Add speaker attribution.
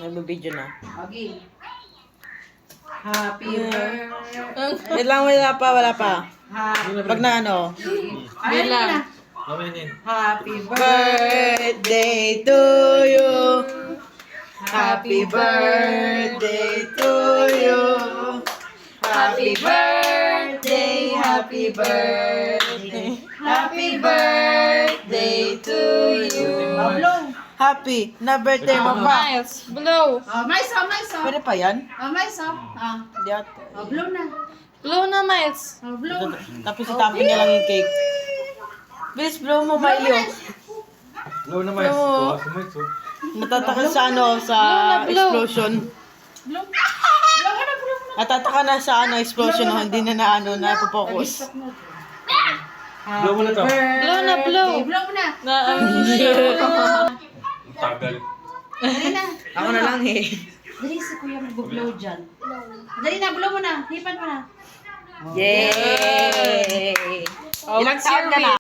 Speaker 1: Nagbibideo na.
Speaker 2: Okay. Happy birthday.
Speaker 1: Wait lang, wala pa.
Speaker 2: Happy
Speaker 1: Pag na ano.
Speaker 2: lang. Happy
Speaker 1: Birthday to you. Happy birthday to you. Happy birthday, happy birthday. Happy birthday to you.
Speaker 2: Blow.
Speaker 1: Happy na birthday mo pa.
Speaker 3: Miles, blow.
Speaker 2: Mais.
Speaker 1: Pwede pa yan?
Speaker 2: Mais.
Speaker 1: Hindi ate.
Speaker 2: Blow na.
Speaker 3: Blow na, Miles.
Speaker 2: Blow.
Speaker 1: Tapos itapon niya lang yung cake. Bilis, blow mo, Miley.
Speaker 4: Low na mais.
Speaker 1: Oo. Natatakan sa ano, sa explosion.
Speaker 2: Blow. Blow na.
Speaker 1: Natataka na sa ano, explosion, no? Hindi na napopokus.
Speaker 4: Blow mo na to.
Speaker 3: Blow na, blow.
Speaker 2: Blow na.
Speaker 3: Na,
Speaker 4: Tagal.
Speaker 2: Dali na.
Speaker 1: Ako na lang eh.
Speaker 2: Dali si kuya mag-blow dyan. Dali na, blow mo na. Hipan mo na.
Speaker 1: Yay!
Speaker 3: Oh,
Speaker 1: Ilang
Speaker 3: what's
Speaker 1: taon
Speaker 3: your
Speaker 1: ka na?